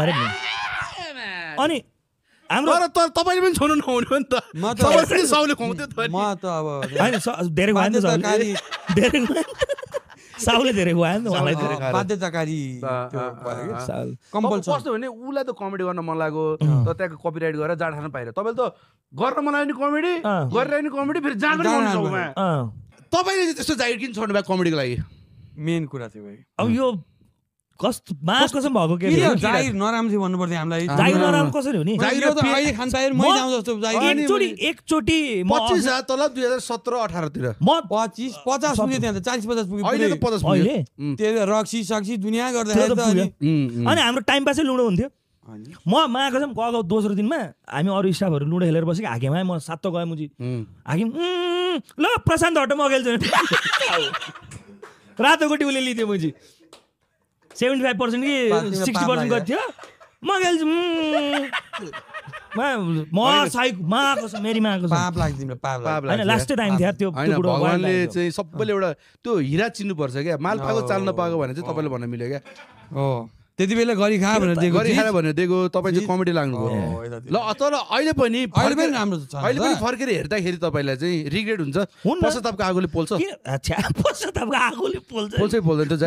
अरे नि अनि हाम्रो तर तपाईले पनि छोड्नु नहुने हो नि त तपाईले पनि साउले खुवाउँथ्यो त म त अब हैन धेरै खुवायो नि त बाध्यताकारी धेरै साउले धेरै खुवायो नि त उहाँलाई धेरै बाध्यताकारी कम्पल्सरी कस्तो भने उलाई त कमेडी गर्न मन लाग्यो त त्यहाँको कपिराइट गरेर जाँड खान पाइर तपाईले त गर्न मन लाग्यो नि कमेडी गरेर नि कमेडी फेरि जाँड पनि गर्नु सक्नुमा तपाईले चाहिँ त्यस्तो जागिर किन छोड्नु भयो कमेडीको लागि मेन कुरा थियो भाइ अब यो कस्तो कसम भएको के जागिर नराम्रो थियो भन्नु पर्थ्यो हामीलाई जागिर नराम्रो कसरी हो नि जागिर त अहिले खान पाएर मै जाउँ जस्तो जागिर एकचोटी 25,000 तल 2017-18 तिर म 25 50 पुग्यो त्यहाँ त 40-50 पुग्यो अहिले त 50 पुग्यो अहिले त्यो रक्सी सक्सी दुनिया गर्दाखेरि त अनि हाम्रो टाइम पासै लुडो हुन्थ्यो म कसम गएको दोस्रो दिनमा हामी अरू स्टाफहरू लुडो खेलेर बसेको हाकिम म सातो गएँ मुजी हाकिम ल प्रशान्त हट म खेल्छु रातो गोटी उसले लिथ्यो मुजी 75% कि 60% गएको थियो म खेल्छु म साइक माको छ मेरी माको छ पाप लाग्छ तिम्रो पाप लाग्छ हैन लास्ट टाइम थियो त्यो बुढो भगवानले चाहिँ सबैले एउटा त्यो हिरा चिन्नु पर्छ क्या माल पाएको चाल नपाएको भने चाहिँ तपाईले भन्न मिल्यो क्या हो त्यति बेला गरी खा भनेर दिएको गरी खाएर भनेर दिएको तपाईँ चाहिँ कमेडी लाग्नुभयो ल तर अहिले पनि राम्रो छ अहिले पनि फर्केर हेर्दाखेरि तपाईँलाई चाहिँ रिग्रेट हुन्छ पश्चातापको आगोले पोल्छ अच्छा पश्चातापको आगोले पोल्छ पोल्छै पोल्दैन त्यो